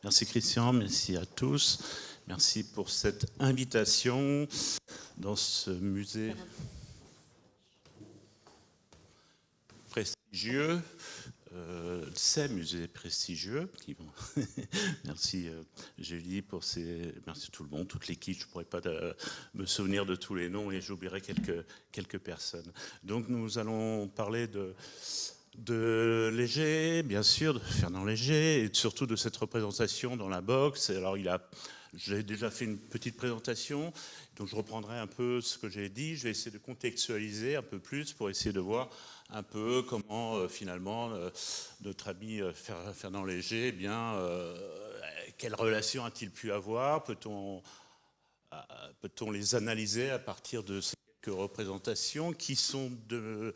Merci Christian, merci à tous. Merci pour cette invitation dans ce musée prestigieux. Ces musées prestigieux. Merci Julie pour ces... Merci tout le monde, toute l'équipe. Je ne pourrais pas me souvenir de tous les noms et j'oublierai quelques personnes. Donc nous allons parler de Léger, bien sûr, de Fernand Léger, et surtout de cette représentation dans la boxe. Alors j'ai déjà fait une petite présentation, donc je reprendrai un peu ce que j'ai dit. Je vais essayer de contextualiser un peu plus pour essayer de voir un peu comment finalement notre ami Fernand Léger, eh bien, quelle relation a-t-il pu avoir? Peut-on les analyser à partir de ces quelques représentations qui sont de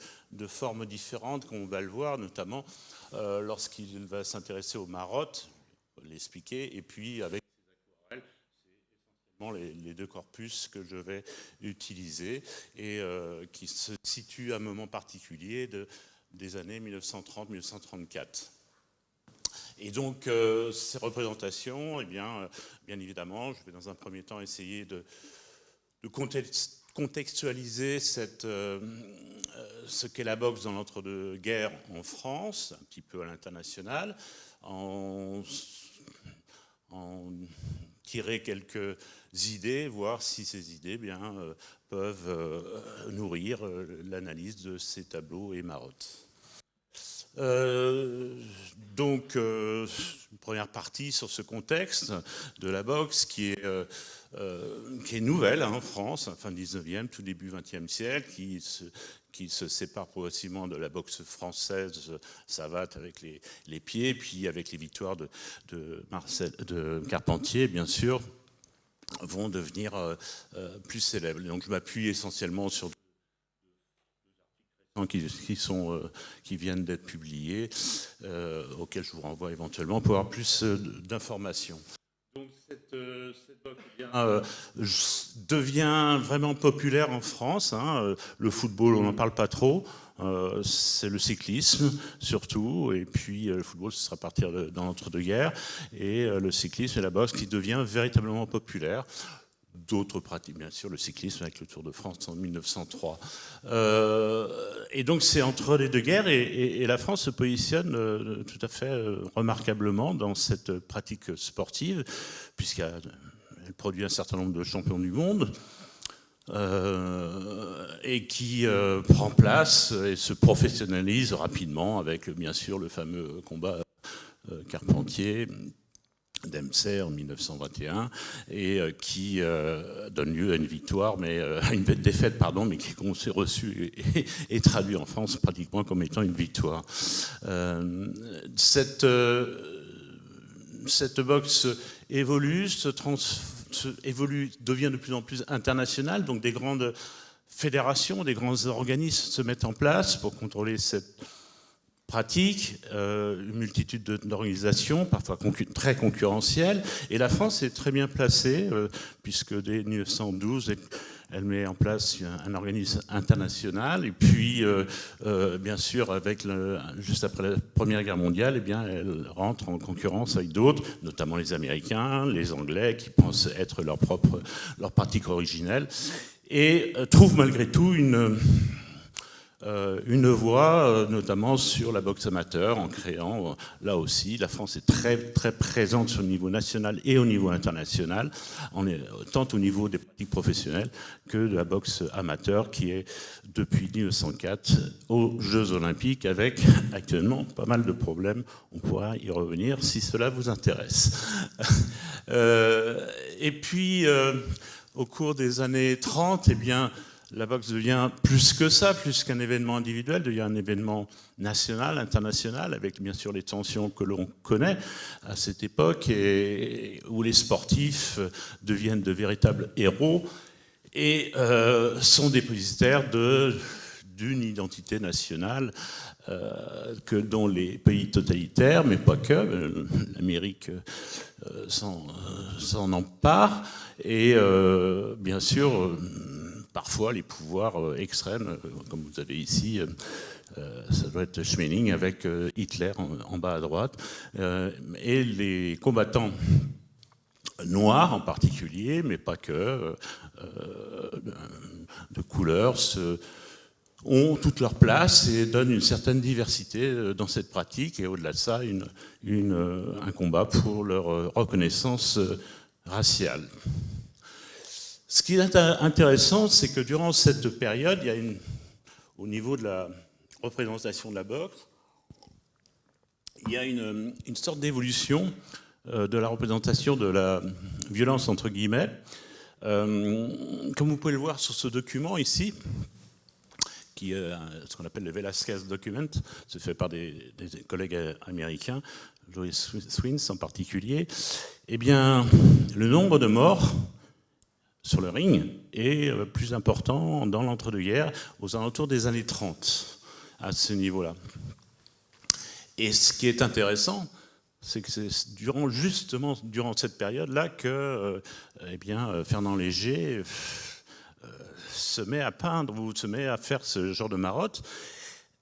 formes différentes, comme on va le voir, notamment lorsqu'il va s'intéresser aux marottes, l'expliquer, et puis avec ses aquarelles, les deux corpus que je vais utiliser et qui se situent à un moment particulier des années 1930-1934. Et donc, ces représentations, eh bien évidemment, je vais dans un premier temps essayer de contextualiser ce qu'est la boxe dans l'entre-deux-guerres en France, un petit peu à l'international, en tirer quelques idées, voir si ces idées peuvent nourrir l'analyse de ces tableaux et marottes. Donc, une première partie sur ce contexte de la boxe qui est nouvelle en France, fin 19e, tout début 20e siècle, qui se sépare progressivement de la boxe française savate avec les pieds, puis avec les victoires de Carpentier, bien sûr, vont devenir plus célèbres. Donc je m'appuie essentiellement sur qui viennent d'être publiés, auxquels je vous renvoie éventuellement pour avoir plus d'informations. Donc cette boxe devient vraiment populaire en France. Le football, on n'en parle pas trop. C'est le cyclisme surtout, et puis le football, ce sera à partir dans l'entre-deux-guerres, et le cyclisme et la boxe qui devient véritablement populaire. D'autres pratiques, bien sûr, le cyclisme avec le Tour de France en 1903. Et donc c'est entre les deux guerres, et la France se positionne tout à fait remarquablement dans cette pratique sportive, puisqu'elle produit un certain nombre de champions du monde, et qui prend place et se professionnalise rapidement avec, bien sûr, le fameux combat Carpentier Dempsey en 1921, et qui donne lieu à une victoire, à une défaite, mais qui s'est reçue et traduit en France pratiquement comme étant une victoire. Cette boxe évolue, devient de plus en plus internationale, donc des grandes fédérations, des grands organismes se mettent en place pour contrôler cette pratique, une multitude d'organisations, parfois très concurrentielles, et la France est très bien placée, puisque dès 1912, elle met en place un organisme international, et puis, bien sûr, juste après la Première Guerre mondiale, eh bien, elle rentre en concurrence avec d'autres, notamment les Américains, les Anglais, qui pensent être leur pratique originelle, et trouve malgré tout une voie, notamment sur la boxe amateur, en créant, là aussi, la France est très, très présente sur le niveau national et au niveau international, tant au niveau des pratiques professionnelles que de la boxe amateur, qui est, depuis 1904, aux Jeux Olympiques, avec actuellement pas mal de problèmes. On pourra y revenir si cela vous intéresse. Et puis, au cours des années 30, eh bien, la boxe devient plus que ça, plus qu'un événement individuel, devient un événement national, international, avec bien sûr les tensions que l'on connaît à cette époque, et où les sportifs deviennent de véritables héros et sont dépositaires d'une identité nationale dont les pays totalitaires, mais pas que, l'Amérique s'en empare, et bien sûr parfois les pouvoirs extrêmes, comme vous avez ici, ça doit être Schmeling avec Hitler en bas à droite, et les combattants noirs en particulier, mais pas que, de couleurs, ont toute leur place et donnent une certaine diversité dans cette pratique, et au-delà de ça, un combat pour leur reconnaissance raciale. Ce qui est intéressant, c'est que durant cette période, il y a au niveau de la représentation de la boxe, il y a une sorte d'évolution de la représentation de la violence, entre guillemets. Comme vous pouvez le voir sur ce document ici, qui est ce qu'on appelle le Velasquez Document, c'est fait par des collègues américains, Joey Swins en particulier, eh bien, le nombre de morts sur le ring est plus important dans l'entre-deux-guerres, aux alentours des années 30, à ce niveau-là. Et ce qui est intéressant, c'est que c'est justement durant cette période-là que Fernand Léger se met à peindre ou se met à faire ce genre de marotte.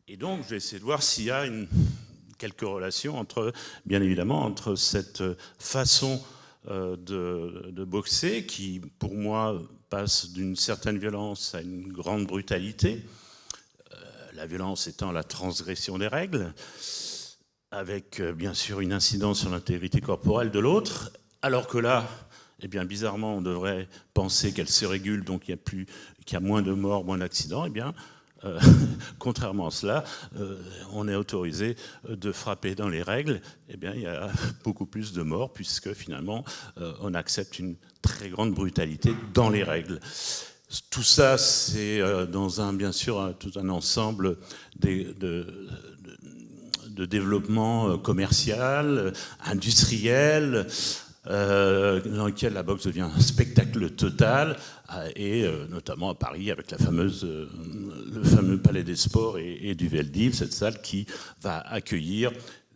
Et donc, je vais essayer de voir s'il y a quelques relations bien évidemment, entre cette façon de boxer qui, pour moi, passe d'une certaine violence à une grande brutalité. La violence étant la transgression des règles, avec bien sûr une incidence sur l'intégrité corporelle de l'autre, alors que là, eh bien, bizarrement, on devrait penser qu'elle se régule, donc qu'il y a moins de morts, moins d'accidents. Eh bien, contrairement à cela, on est autorisé de frapper dans les règles. Eh bien, il y a beaucoup plus de morts, puisque finalement, on accepte une très grande brutalité dans les règles. Tout ça, c'est bien sûr, tout un ensemble de développement commercial, industriel, dans lequel la boxe devient un spectacle total, et notamment à Paris avec le fameux Palais des Sports et du Veldiv, cette salle qui va accueillir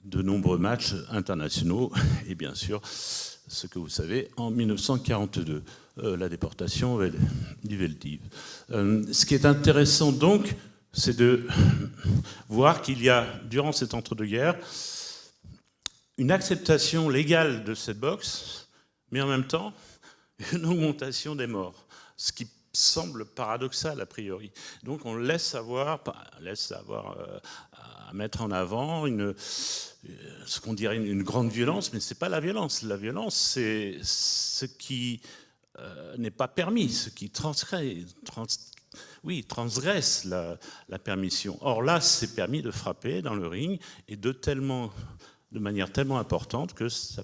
de nombreux matchs internationaux, et bien sûr, ce que vous savez, en 1942, la déportation du Veldiv. Ce qui est intéressant donc, c'est de voir qu'il y a, durant cet entre-deux-guerres, une acceptation légale de cette boxe, mais en même temps, une augmentation des morts, ce qui semble paradoxal a priori. Donc on laisse avoir à mettre en avant ce qu'on dirait une grande violence, mais ce n'est pas la violence. La violence, c'est ce qui n'est pas permis, ce qui transgresse la permission. Or là, c'est permis de frapper dans le ring, et de manière tellement importante que ça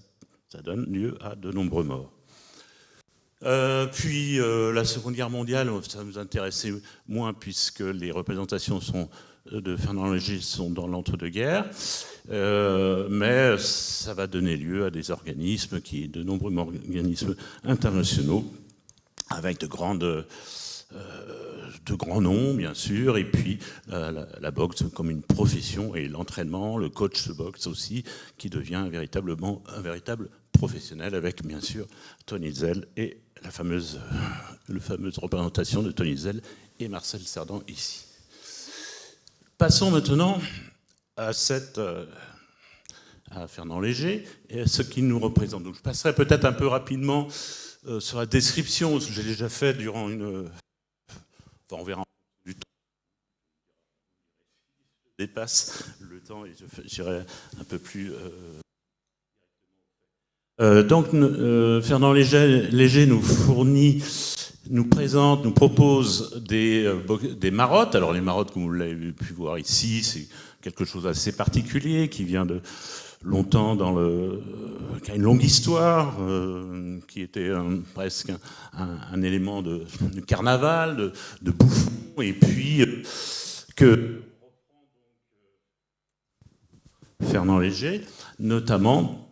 donne lieu à de nombreux morts. Puis la Seconde Guerre mondiale, ça nous intéressait moins puisque les représentations de Fernand Léger sont dans l'entre-deux-guerres, mais ça va donner lieu à des organismes, de nombreux organismes internationaux, avec de grands noms, bien sûr, et puis la boxe comme une profession, et l'entraînement, le coach de boxe aussi, qui devient un véritable professionnel, avec, bien sûr, Tony Zell et la fameuse représentation de Tony Zell et Marcel Cerdan ici. Passons maintenant à Fernand Léger et à ce qu'il nous représente. Donc, je passerai peut-être un peu rapidement sur la description, ce que j'ai déjà fait durant on verra du temps. Je dépasse le temps et j'irai un peu plus. Donc, Fernand Léger nous propose des marottes. Alors, les marottes, comme vous l'avez pu voir ici, c'est quelque chose d'assez particulier qui vient de longtemps qui a une longue histoire, qui était presque un élément de carnaval, de bouffon, et puis que Fernand Léger, notamment,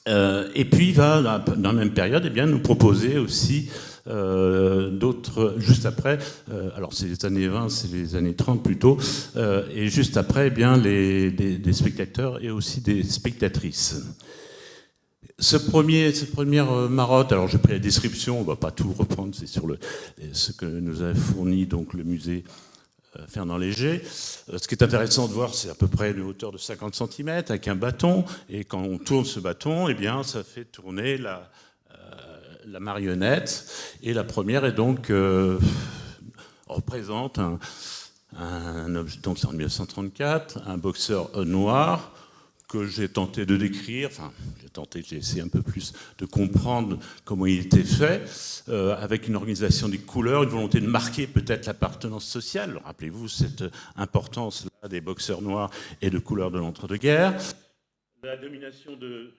et puis va, dans la même période, nous proposer aussi d'autres, juste après, alors c'est les années 20, c'est les années 30 plutôt, et juste après, des spectateurs et aussi des spectatrices. cette première marotte, alors j'ai pris la description, on ne va pas tout reprendre, c'est sur ce que nous a fourni donc le musée Fernand Léger. Ce qui est intéressant de voir, c'est à peu près une hauteur de 50 cm avec un bâton, et quand on tourne ce bâton, eh bien, ça fait tourner la marionnette, et la première est donc représente donc c'est en 1934, un boxeur noir que j'ai tenté de décrire, enfin j'ai essayé un peu plus de comprendre comment il était fait, avec une organisation des couleurs, une volonté de marquer peut-être l'appartenance sociale. Rappelez-vous cette importance-là des boxeurs noirs et de couleurs de l'entre-deux-guerres. La domination de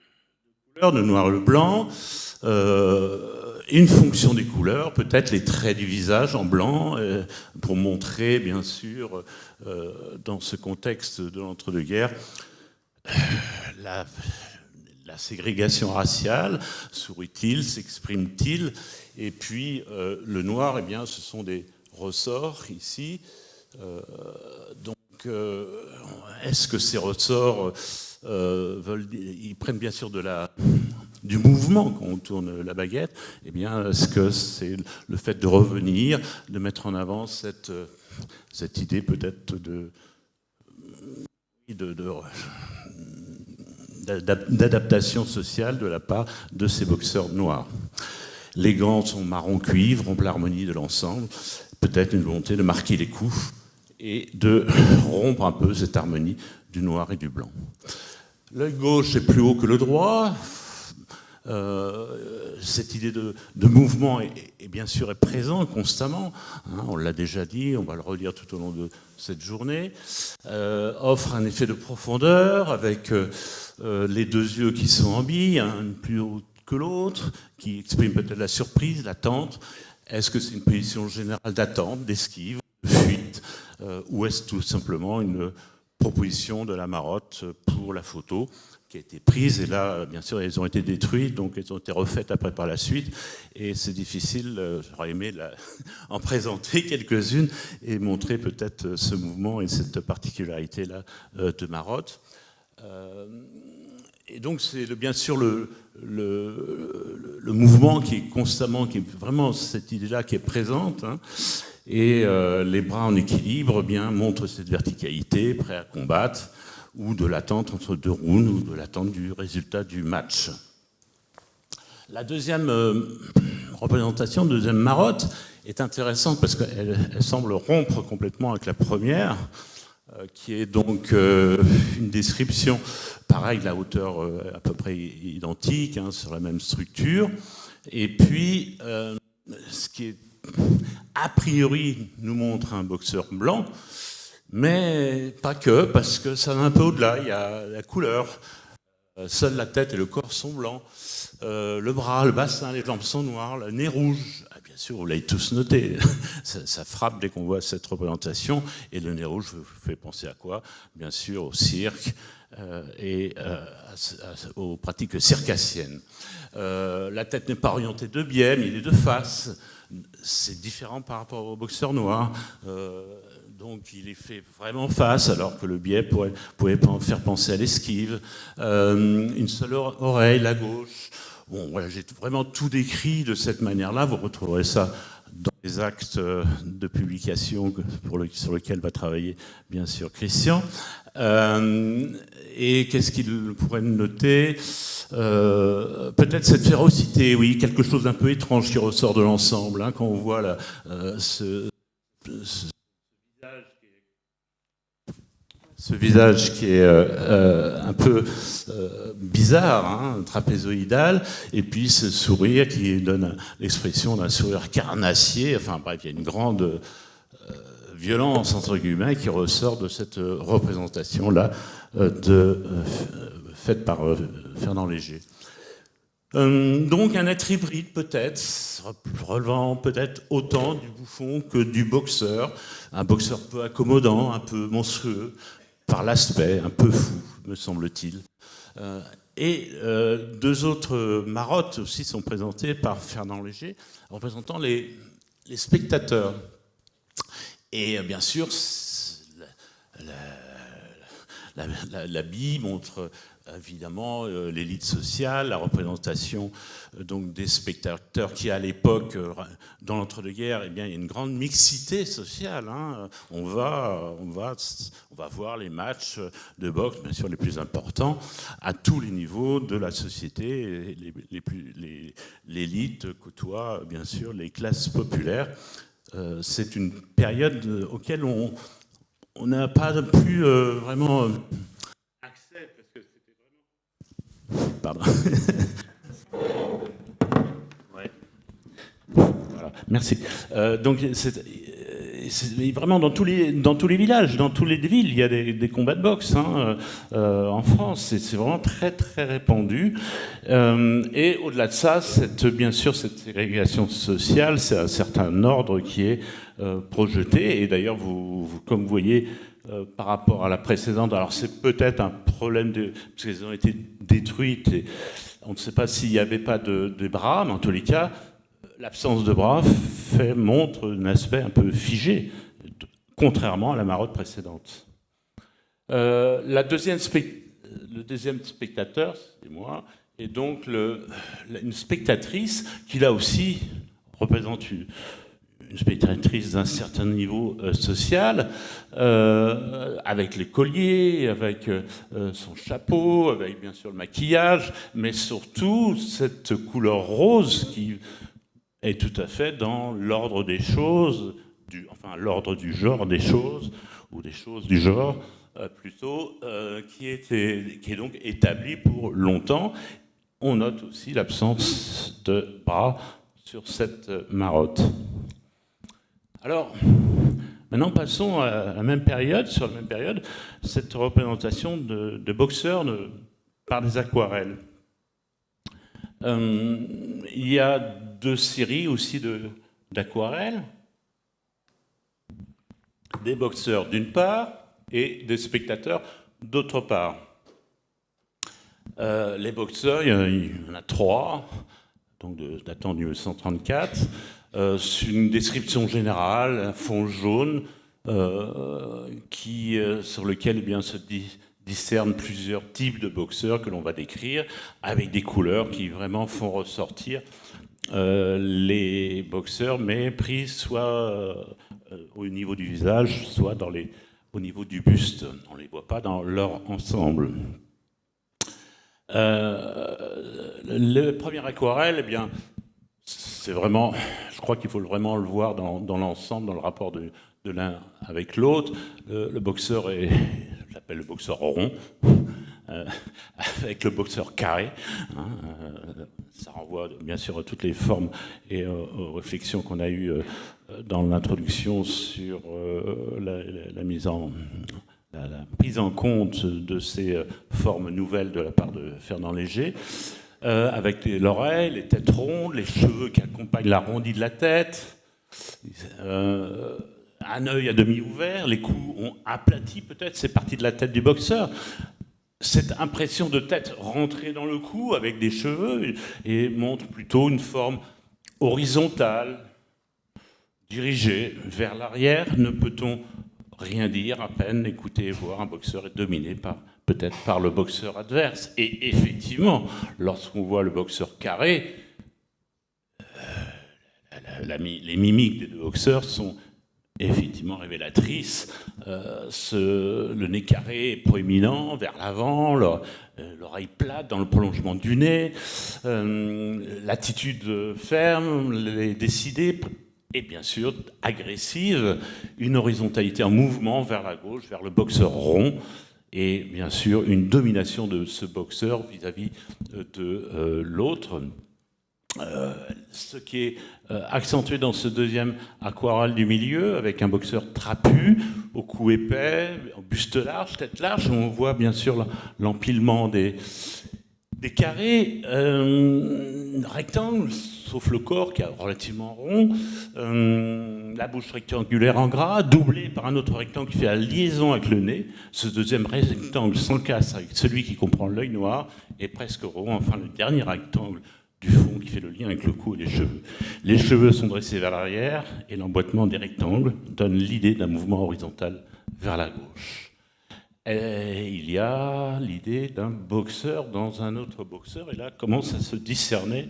couleurs, de noir et le blanc, une fonction des couleurs, peut-être les traits du visage en blanc, pour montrer bien sûr, dans ce contexte de l'entre-deux-guerres, la ségrégation raciale, sourit-il, s'exprime-t-il, et puis le noir, eh bien, ce sont des ressorts ici. Donc, est-ce que ces ressorts ils prennent bien sûr du mouvement quand on tourne la baguette? Eh bien, est-ce que c'est le fait de revenir, de mettre en avant cette idée peut-être d'adaptation sociale de la part de ces boxeurs noirs. Les gants sont marron cuivre, rompent l'harmonie de l'ensemble, peut-être une volonté de marquer les coups et de rompre un peu cette harmonie du noir et du blanc. L'œil gauche est plus haut que le droit. Cette idée de mouvement est bien sûr est présente constamment, hein, on l'a déjà dit, on va le redire tout au long de cette journée, offre un effet de profondeur avec les deux yeux qui sont en bille, un plus haut que l'autre, qui exprime peut-être la surprise, l'attente. Est-ce que c'est une position générale d'attente, d'esquive, de fuite, ou est-ce tout simplement une proposition de la marotte pour la photo qui a été prise, et là, bien sûr, elles ont été détruites, donc elles ont été refaites après par la suite, et c'est difficile, j'aurais aimé en présenter quelques-unes et montrer peut-être ce mouvement et cette particularité-là de marotte. Et donc c'est bien sûr le mouvement qui est constamment, qui est vraiment cette idée-là qui est présente, hein, et les bras en équilibre bien montrent cette verticalité, prêt à combattre, ou de l'attente entre deux rounds, ou de l'attente du résultat du match. La deuxième représentation, deuxième marotte, est intéressante parce qu'elle semble rompre complètement avec la première, qui est donc une description, pareil, la hauteur à peu près identique, hein, sur la même structure, et puis ce qui est a priori nous montre un boxeur blanc, mais pas que, parce que ça va un peu au-delà, il y a la couleur. Seule la tête et le corps sont blancs. Le bras, le bassin, les jambes sont noires, le nez rouge. Ah, bien sûr, vous l'avez tous noté. Ça frappe dès qu'on voit cette représentation. Et le nez rouge vous fait penser à quoi? Bien sûr, au cirque et aux pratiques circassiennes. La tête n'est pas orientée de biais, mais il est de face. C'est différent par rapport au boxeur noir. Donc il est fait vraiment face, alors que le biais pouvait faire penser à l'esquive. Une seule oreille, la gauche. Bon, voilà, j'ai vraiment tout décrit de cette manière-là. Vous retrouverez ça dans les actes de publication sur lesquels va travailler, bien sûr, Christian. Et qu'est-ce qu'il pourrait noter? Peut-être cette férocité, oui, quelque chose d'un peu étrange qui ressort de l'ensemble, hein, quand on voit ce visage qui est un peu bizarre, hein, trapézoïdal, et puis ce sourire qui donne l'expression d'un sourire carnassier. Enfin bref, il y a une grande violence entre guillemets qui ressort de cette représentation-là faite par Fernand Léger. Donc un être hybride peut-être, relevant peut-être autant du bouffon que du boxeur, un boxeur peu accommodant, un peu monstrueux, par l'aspect, un peu fou, me semble-t-il. Et deux autres marottes aussi sont présentées par Fernand Léger, représentant les spectateurs. Et bien sûr, la bille montre évidemment l'élite sociale, la représentation donc des spectateurs qui à l'époque, dans l'entre-deux-guerres, eh bien, il y a une grande mixité sociale. Hein. On va voir les matchs de boxe, bien sûr les plus importants, à tous les niveaux de la société. L'élite côtoie bien sûr les classes populaires. C'est une période auquel on n'a pas plus vraiment accès, parce que c'était vraiment... Pardon. Ouais. Voilà, merci. Donc, c'est vraiment dans tous les villages, dans toutes les villes, il y a des combats de boxe hein, en France. C'est vraiment très, très répandu. Et au-delà de ça, bien sûr, cette ségrégation sociale, c'est un certain ordre qui est projeté. Et d'ailleurs, comme vous voyez, par rapport à la précédente, alors c'est peut-être un problème, parce qu'elles ont été détruites, et on ne sait pas s'il n'y avait pas de bras, mais en tous les cas, l'absence de bras montre un aspect un peu figé, contrairement à la marotte précédente. Le deuxième spectateur, c'est moi, est donc une spectatrice qui là aussi représente une spectatrice d'un certain niveau social, avec les colliers, avec son chapeau, avec bien sûr le maquillage, mais surtout cette couleur rose qui est tout à fait dans l'ordre des choses, l'ordre du genre des choses, ou des choses du genre, plutôt, qui est donc établi pour longtemps. On note aussi l'absence de bras sur cette marotte. Alors, maintenant passons à la même période, sur la même période, cette représentation de boxeurs par des aquarelles. Il y a 2 séries aussi d'aquarelles, des boxeurs d'une part et des spectateurs d'autre part. Les boxeurs, il y en a 3, donc datant du 1934. C'est une description générale, un fond jaune sur lequel eh bien, se discernent plusieurs types de boxeurs que l'on va décrire, avec des couleurs qui vraiment font ressortir les boxeurs, mais pris soit au niveau du visage, soit au niveau du buste. On ne les voit pas dans leur ensemble. Le premier aquarelle, eh bien, c'est vraiment, je crois qu'il faut vraiment le voir dans l'ensemble, dans le rapport de l'un avec l'autre. Le boxeur je l'appelle le boxeur rond, avec le boxeur carré. Hein, ça renvoie bien sûr à toutes les formes et aux réflexions qu'on a eues dans l'introduction sur la prise en compte de ces formes nouvelles de la part de Fernand Léger, avec l'oreille, les têtes rondes, les cheveux qui accompagnent l'arrondi de la tête, un œil à demi ouvert, les coups ont aplati peut-être, c'est parti de la tête du boxeur. Cette impression de tête rentrée dans le cou avec des cheveux et montre plutôt une forme horizontale, dirigée vers l'arrière. Ne peut-on rien dire, à peine écouter et voir un boxeur est dominé peut-être par le boxeur adverse. Et effectivement, lorsqu'on voit le boxeur carré, les mimiques des 2 boxeurs sont effectivement révélatrice. Le nez carré est proéminent vers l'avant, l'oreille plate dans le prolongement du nez, l'attitude ferme, décidée et bien sûr agressive, une horizontalité en mouvement vers la gauche, vers le boxeur rond, et bien sûr une domination de ce boxeur vis-à-vis de l'autre. Ce qui est accentué dans ce deuxième aquarelle du milieu, avec un boxeur trapu, au cou épais, au buste large, tête large. On voit bien sûr l'empilement des carrés, rectangles, sauf le corps qui est relativement rond, la bouche rectangulaire en gras, doublée par un autre rectangle qui fait la liaison avec le nez. Ce deuxième rectangle s'encasse avec celui qui comprend l'œil noir, et presque rond. Enfin, le dernier rectangle du fond qui fait le lien avec le cou et les cheveux. Les cheveux sont dressés vers l'arrière et l'emboîtement des rectangles donne l'idée d'un mouvement horizontal vers la gauche. Et il y a l'idée d'un boxeur dans un autre boxeur, et là commence à se discerner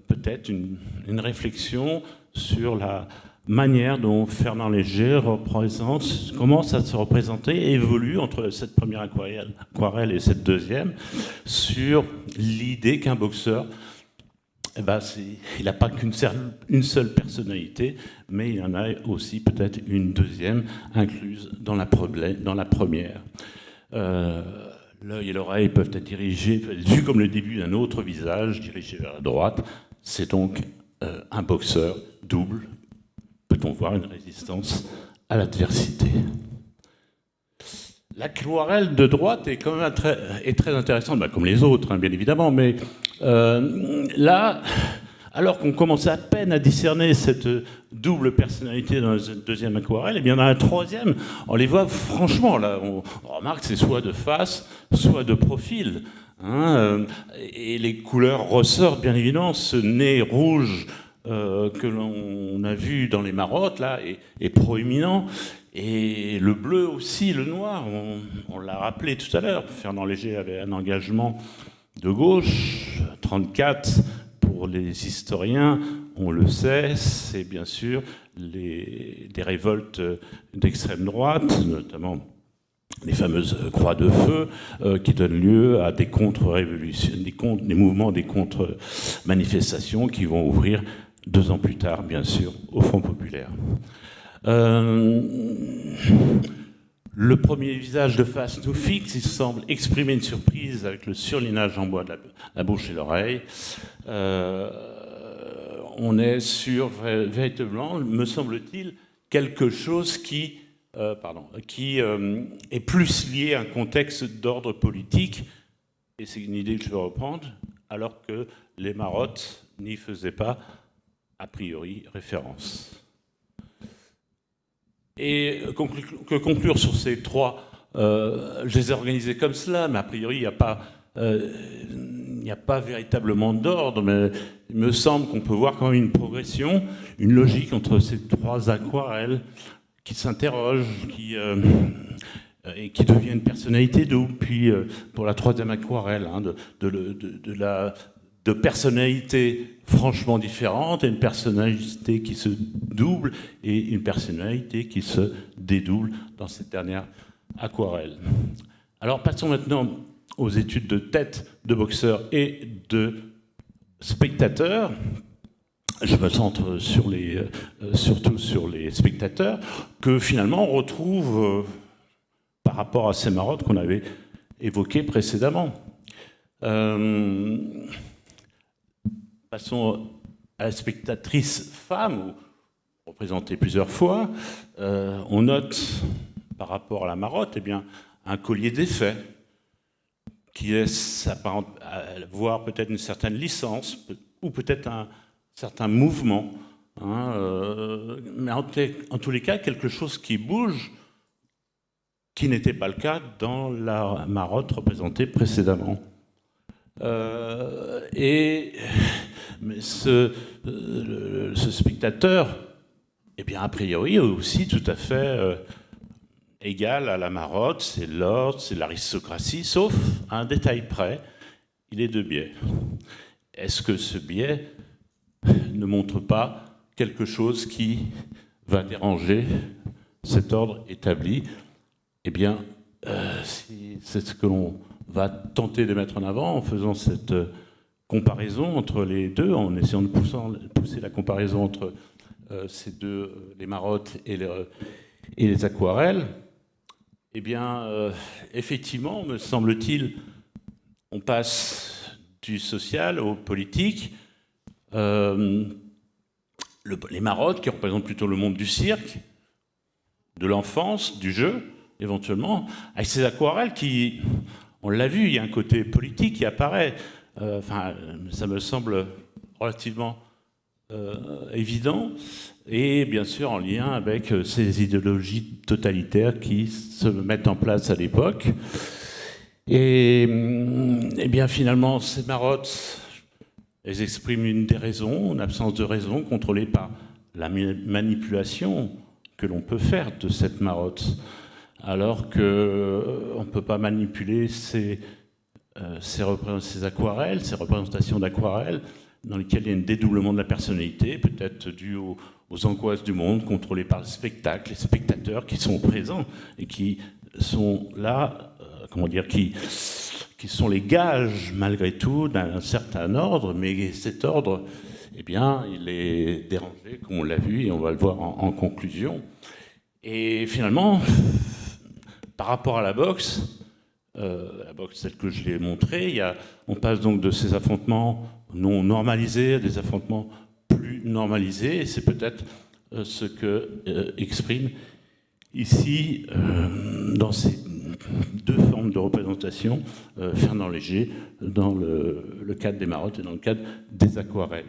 peut-être une réflexion sur la manière dont Fernand Léger commence à se représenter et évolue entre cette première aquarelle et cette deuxième sur l'idée qu'un boxeur, eh ben, il n'a pas qu'une seule personnalité, mais il y en a aussi peut-être une deuxième incluse dans la première. L'œil et l'oreille peuvent être vus comme le début d'un autre visage dirigé vers la droite. C'est donc un boxeur double. Peut-on voir une résistance à l'adversité? L'aquarelle de droite est quand même très intéressante, comme les autres, hein, bien évidemment, mais là, alors qu'on commence à peine à discerner cette double personnalité dans la deuxième aquarelle, et bien dans la troisième, on les voit franchement, là, on remarque que c'est soit de face, soit de profil. Hein, et les couleurs ressortent, bien évidemment, ce nez rouge que l'on a vu dans les marottes, là, est proéminent. Et le bleu aussi, le noir, on l'a rappelé tout à l'heure. Fernand Léger avait un engagement de gauche, 34 pour les historiens, on le sait, c'est bien sûr des révoltes d'extrême droite, notamment les fameuses croix de feu, qui donnent lieu à des contre-révolutions, des mouvements, des contre-manifestations qui vont ouvrir 2 ans plus tard, bien sûr, au Front populaire. Le premier visage de face nous fixe, il semble exprimer une surprise avec le surlignage en bois de la bouche et l'oreille. On est sur, véritablement, me semble-t-il, quelque chose qui est plus lié à un contexte d'ordre politique, et c'est une idée que je vais reprendre, alors que les marottes n'y faisaient pas, a priori, référence. Et que conclure sur ces trois, je les ai organisés comme cela, mais a priori, il n'y a pas véritablement d'ordre, mais il me semble qu'on peut voir quand même une progression, une logique entre ces 3 aquarelles qui s'interrogent, et qui deviennent personnalité double, puis pour la 3e aquarelle, hein, de personnalités franchement différentes, et une personnalité qui se double et une personnalité qui se dédouble dans cette dernière aquarelle. Alors passons maintenant aux études de tête de boxeurs et de spectateurs. Je me centre surtout sur les spectateurs, que finalement on retrouve par rapport à ces marottes qu'on avait évoquées précédemment. Passons à la spectatrice femme, représentée plusieurs fois. On note, par rapport à la marotte, eh bien, un collier d'effets qui laisse voir peut-être une certaine licence, ou peut-être un certain mouvement. Hein, mais en tous les cas, quelque chose qui bouge, qui n'était pas le cas dans la marotte représentée précédemment. Mais ce spectateur, eh bien, a priori, est aussi tout à fait égal à la marotte, c'est l'ordre, c'est l'aristocratie, sauf à un détail près, il est de biais. Est-ce que ce biais ne montre pas quelque chose qui va déranger cet ordre établi? Eh bien, c'est ce que l'on va tenter de mettre en avant en faisant cette comparaison entre les deux, en essayant de pousser la comparaison entre ces deux, les marottes et les aquarelles. Eh bien, effectivement, me semble-t-il, on passe du social au politique. Les marottes, qui représentent plutôt le monde du cirque, de l'enfance, du jeu, éventuellement, avec ces aquarelles qui, on l'a vu, il y a un côté politique qui apparaît. Ça me semble relativement évident, et bien sûr en lien avec ces idéologies totalitaires qui se mettent en place à l'époque. Et bien finalement, ces marottes, elles expriment une déraison, une absence de raison, contrôlée par la manipulation que l'on peut faire de cette marotte. alors qu'on ne peut pas manipuler ces aquarelles, ces représentations d'aquarelles, dans lesquelles il y a un dédoublement de la personnalité, peut-être dû aux angoisses du monde, contrôlées par le spectacle, les spectateurs qui sont présents et qui sont là, comment dire, qui sont les gages, malgré tout, d'un certain ordre, mais cet ordre, eh bien, il est dérangé, comme on l'a vu, et on va le voir en conclusion. Et finalement, par rapport à la boxe telle que je l'ai montrée, on passe donc de ces affrontements non normalisés à des affrontements plus normalisés, et c'est peut-être ce que exprime ici, dans ces deux formes de représentation, Fernand Léger, dans le cadre des marottes et dans le cadre des aquarelles.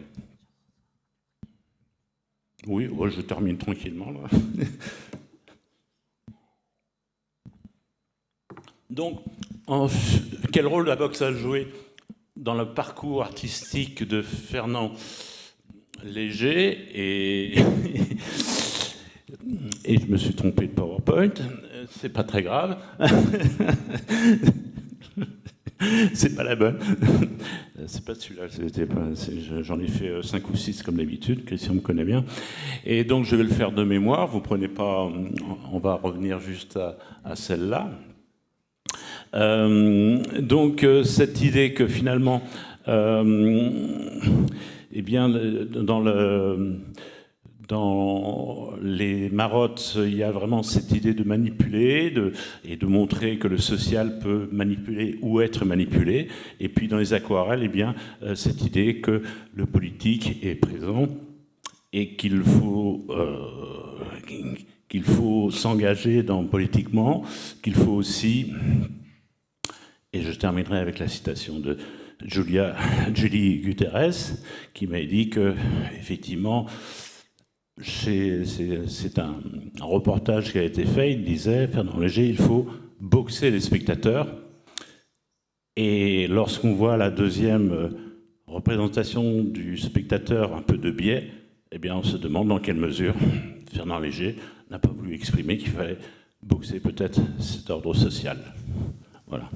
Oui, je termine tranquillement là. Donc, quel rôle la boxe a joué dans le parcours artistique de Fernand Léger et je me suis trompé de PowerPoint, c'est pas très grave. C'est pas la bonne. C'est pas celui-là, j'en ai fait 5 ou 6 comme d'habitude, Christian me connaît bien. Et donc je vais le faire de mémoire, vous prenez pas, on va revenir juste à celle-là. Donc cette idée que finalement, eh bien, dans les marottes, il y a vraiment cette idée de manipuler et de montrer que le social peut manipuler ou être manipulé. Et puis dans les aquarelles, eh bien, cette idée que le politique est présent et qu'il faut s'engager politiquement, qu'il faut aussi... Et je terminerai avec la citation de Julie Guterres, qui m'a dit que, effectivement, c'est un reportage qui a été fait. Il disait, Fernand Léger, il faut boxer les spectateurs. Et lorsqu'on voit la deuxième représentation du spectateur un peu de biais, eh bien, on se demande dans quelle mesure Fernand Léger n'a pas voulu exprimer qu'il fallait boxer peut-être cet ordre social. Voilà.